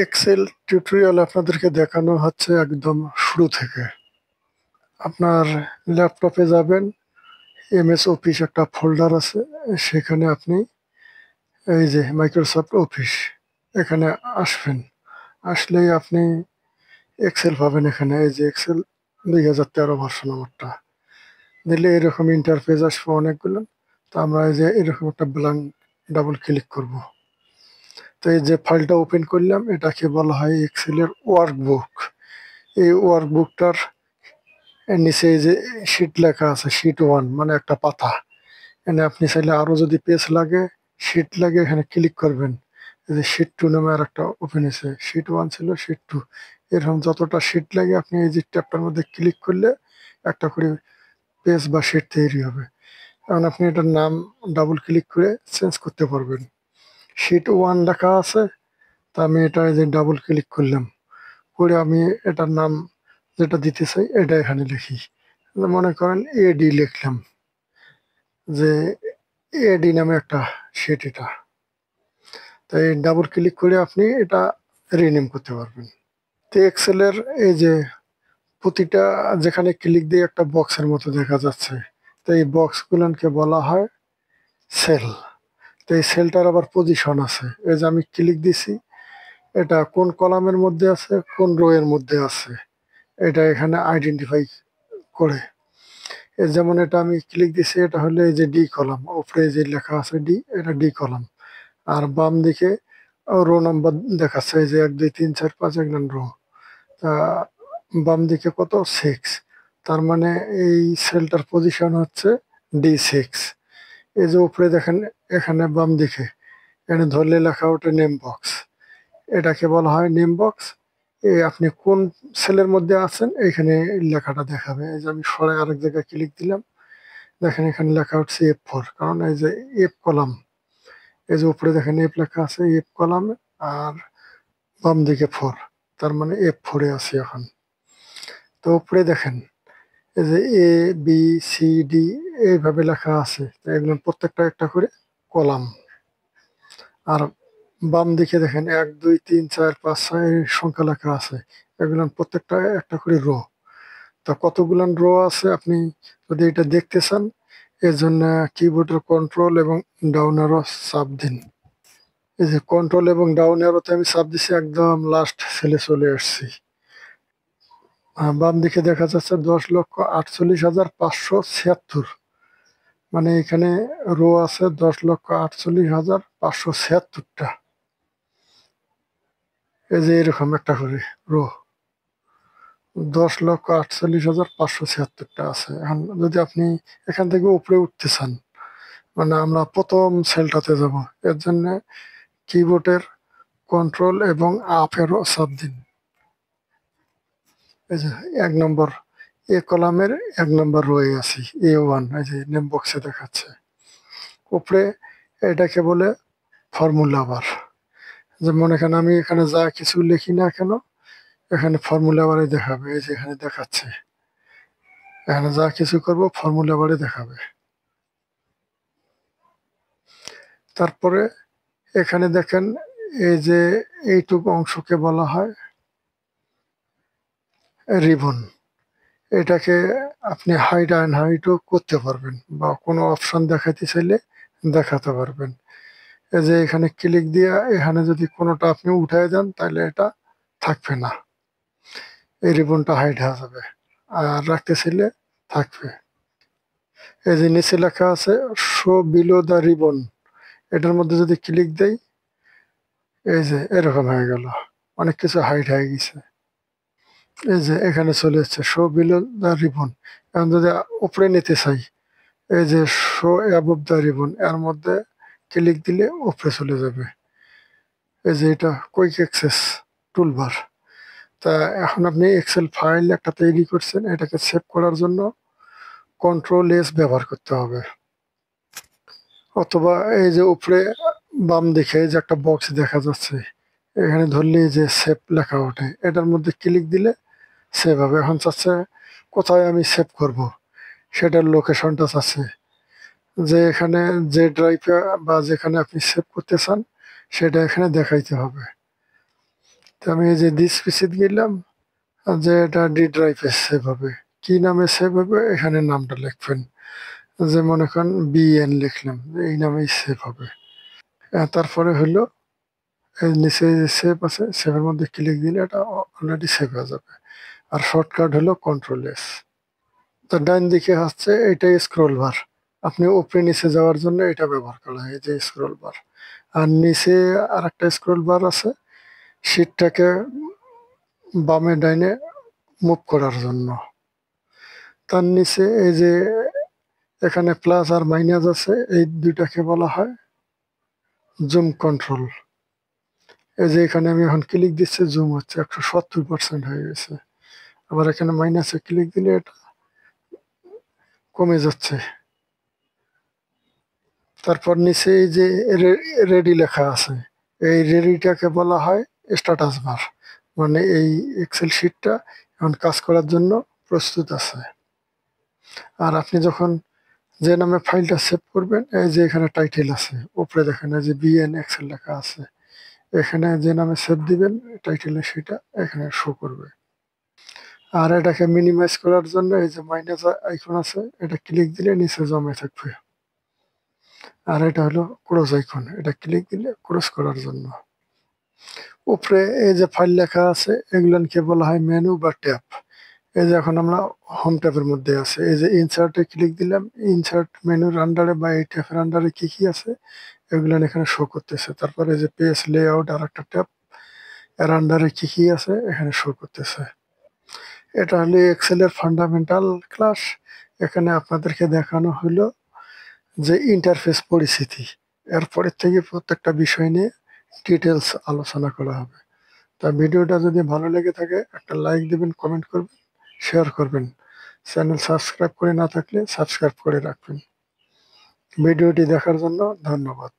Excel tutorial আপনাদেরকে দেখানো হচ্ছে একদম শুরু থেকে। আপনার ল্যাপটপে যাবেন, এমএস অফিস একটা ফোল্ডার আছে, সেখানে আপনি এই যে মাইক্রোসফট অফিস এখানে আসবেন। আসলেই আপনি এক্সেল পাবেন। এখানে এই যে এক্সেল 2013 ভার্সন আমারটা দিলে এরকম ইন্টারফেস আসবে অনেকগুলো। তো আমরা এই যে এরকম একটা ব্ল্যাঙ্ক ডাবল ক্লিক করব। তো এই যে ফাইলটা ওপেন করলাম, এটাকে বলা হয় এক্সেলের ওয়ার্কবুক। এই ওয়ার্কবুকটার নিচে এই যে শিট লেখা আছে, শিট 1 মানে একটা পাতা। এখানে আপনি চাইলে আরো যদি পেজ লাগে, শিট লাগে, এখানে ক্লিক করবেন। এই যে শিট 2 নামে আর একটা ওপেন হয়েছে, শিট 1 ছিল, শিট 2। এরকম যতটা শিট লাগে আপনি এই যে ট্যাবটার মধ্যে ক্লিক করলে একটা করে পেজ বা শিট তৈরি হবে। এখন আপনি এটার নাম ডাবল ক্লিক করে চেঞ্জ করতে পারবেন। শিট 1 লেখা আছে, তা আমি এটা এই যে ডাবল ক্লিক করলাম, করে আমি এটার নাম যেটা দিতে চাই এটা এখানে লিখি। মনে করেন এডি লিখলাম, যে এডি নামে একটা শিট এটা। তাই ডাবল ক্লিক করে আপনি এটা রিনেম করতে পারবেন। তো এক্সেলের এই যে প্রতিটা যেখানে ক্লিক দিয়ে একটা বক্সের মতো দেখা যাচ্ছে, তো এই বক্সগুলোকে বলা হয় সেল। তো এই সেলটার আবার পজিশন আছে। এই যে আমি ক্লিক দিছি, এটা কোন কলামের মধ্যে আছে, কোন রো এর মধ্যে আছে, এটা এখানে আইডেন্টিফাই করে। যেমন এটা আমি ক্লিক দিছি, এটা হলো এই যে ডি কলাম, উপরে যে লেখা আছে ডি, এটা ডি কলাম। আর বাম দিকে রো নাম্বার দেখাচ্ছে, এই যে 1 2 3 4 5 1 রো। তা বাম দিকে কত, 6। তার মানে এই সেলটার পজিশন হচ্ছে D6। এই যে উপরে দেখেন, এখানে বাম দিকে এখানে ধরলে লেখা ওঠে নেম বক্স, এটাকে বলা হয় নেম বক্স। আপনি কোন সেলের মধ্যে আছেন এখানে লেখাটা দেখাবে। এই যে আমি সরাই আরেক জায়গায় ক্লিক দিলাম, দেখেন এখানে লেখা হচ্ছে F4, কারণ এই যে এফ কলাম। এই যে উপরে দেখেন এফ লেখা আছে, এফ কলাম। আর বাম দিকে 4, তার মানে F4-এ আছি এখন। তো উপরে দেখেন এই যে ABCD এইভাবে লেখা আছে, তো এগুলো প্রত্যেকটা একটা করে কলাম। আর বাম দিকে দেখেন 1 2 3 4 5 6 সংখ্যা লেখা আছে, এগুলো প্রত্যেকটা একটা করে রো। তা কতগুলান রো আছে আপনি যদি এটা দেখতে চান, এর জন্য কিবোর্ডের কন্ট্রোল এবং ডাউন অ্যারো চাপ দিন। এই যে কন্ট্রোল এবং ডাউন অ্যারোতে আমি চাপ দিছি, একদম লাস্ট সেলে চলে আসছি। বাম দিকে দেখা যাচ্ছে 10,48,576, মানে এখানে রো আছে 10,48,576টা। এই যে এরকম একটা করে রো 10,48,576টা আছে। এখন যদি আপনি এখান থেকে উপরে উঠতে চান, মানে আমরা প্রথম সেলটাতে যাব, এর জন্য কিবোর্ডের কন্ট্রোল এবং আপ এরও চাপ দিন। এই যে 1 নম্বর এ কলামের 1 নম্বর রয়ে আছি, A1, এই যে নেম বক্সে দেখাচ্ছে। উপরে এটাকে বলে ফর্মুলা বার। যেমন এখানে আমি এখানে যা কিছু লিখি না কেন, এখানে ফর্মুলা বারে দেখাবে। এই যে এখানে দেখাচ্ছে, এখানে যা কিছু করব ফর্মুলা বারে দেখাবে। তারপরে এখানে দেখেন এই যে এইটুকু অংশকে বলা হয় রিবন। এটাকে আপনি হাইট অ্যান্ড হাইটও করতে পারবেন, বা কোনো অপশন দেখাতে চাইলে দেখাতে পারবেন। এই যে এখানে ক্লিক দিয়ে এখানে যদি কোনোটা আপনি উঠায় দেন, তাহলে এটা থাকবে না, এই রিবনটা হাইড হয়ে যাবে। আর রাখতে চাইলে থাকবে। এই যে নিচে লেখা আছে শো বিলো দ্য রিবন, এটার মধ্যে যদি ক্লিক দেই, এই যে এরকম হয়ে গেল, অনেক কিছু হাইড হয়ে গেছে। এই যে এখানে চলে এসছে শো বিলো দ্য রিবন। এখন যদি উপরে নিতে চাই, এই যে শো অ্যাবভ দ্য রিবন, এর মধ্যে ক্লিক দিলে উপরে চলে যাবে। এই যে এটা কুইক অ্যাক্সেস টুলবার। তা এখন আপনি এক্সেল ফাইল একটা তৈরি করছেন, এটাকে সেভ করার জন্য Ctrl+S ব্যবহার করতে হবে। অথবা এই যে উপরে বাম দিকে এই যে একটা বক্স দেখা যাচ্ছে, এখানে ধরলে এই যে সেভ লেখা ওঠে, এটার মধ্যে ক্লিক দিলে সেভ হবে। এখন চাচ্ছে কোথায় আমি সেভ করব, সেটার লোকেশনটা চাচ্ছে, যে এখানে যে ড্রাইভে বা যেখানে আপনি সেভ করতে চান সেটা এখানে দেখাইতে হবে। তো আমি এই যে দিস পিসিতে গেলাম, যে এটা ডি ড্রাইভে সেভ হবে। কি নামে সেভ হবে এখানে নামটা লিখবেন, যে মনে করেন বিএন লিখলাম, এই নামেই সেভ হবে। তারপরে হলো এই নিচে যে সেভ আছে, সেভের মধ্যে ক্লিক দিলে এটা অলরেডি সেভ হয়ে যাবে। আর শর্টকাট হলো কন্ট্রোল-S। তো ডান দিকে হচ্ছে এটাই স্ক্রল বার। আপনি উপরে নিচে যাওয়ার জন্য এটা ব্যবহার করা হয়, এই যে স্ক্রল বার। আর নিচে আর একটা স্ক্রল বার আছে, শীটটাকে বামে ডাইনে মুভ করার জন্য। তার নিচে এই যে এখানে প্লাস আর মাইনাস আছে, এই দুইটাকে বলা হয় জুম কন্ট্রোল। এই যে এখানে আমি এখন ক্লিক দিচ্ছি, জুম হচ্ছে 170% হয়ে গেছে। আবার এখানে মাইনাসে ক্লিক দিলে এটা কমে যাচ্ছে। তারপর নিচে এই যে রেডি লেখা আছে, এই রেডিটাকে বলা হয় স্ট্যাটাস বার। মানে এই এক্সেল শিটটা এখন কাজ করার জন্য প্রস্তুত আছে। আর আপনি যখন যে নামে ফাইলটা সেভ করবেন, এই যে এখানে টাইটেল আছে উপরে দেখেন, এই যে বিএন এক্সেল লেখা আছে, এখানে যে নামে সেভ দিবেন টাইটেলে সেটা এখানে শো করবে। আর এটাকে মিনিমাইজ করার জন্য এই যে মাইনাস আইকন আছে, এটা ক্লিক দিলে নিচে জমে থাকবে। আর এটা হলো ক্রস আইকন, এটা ক্লিক দিলে ক্রস করার জন্য। উপরে এই যে ফাইল লেখা আছে, এগুলোকে বলা হয় মেনু বা ট্যাব। এই যে এখন আমরা হোম ট্যাবের মধ্যে আছে, এই যে ইনসার্টে ক্লিক দিলাম, ইনসার্ট মেনুর আন্ডারে বা এই ট্যাবের আন্ডারে কি কি আছে এগুলো এখানে শো করতেছে। তারপরে যে পেজ লেআউট আর একটা ট্যাব, এর আন্ডারে কি কি আছে এখানে শো করতেছে। এটা হলো এক্সেলের ফান্ডামেন্টাল ক্লাস। এখানে আপনাদেরকে দেখানো হলো যে ইন্টারফেস পরিস্থিতি, এরপরের থেকে প্রত্যেকটা বিষয় নিয়ে ডিটেলস আলোচনা করা হবে। তা ভিডিওটা যদি ভালো লেগে থাকে একটা লাইক দিবেন, কমেন্ট করবেন, শেয়ার করবেন। চ্যানেল সাবস্ক্রাইব করে না থাকলে সাবস্ক্রাইব করে রাখবেন। ভিডিওটি দেখার জন্য ধন্যবাদ।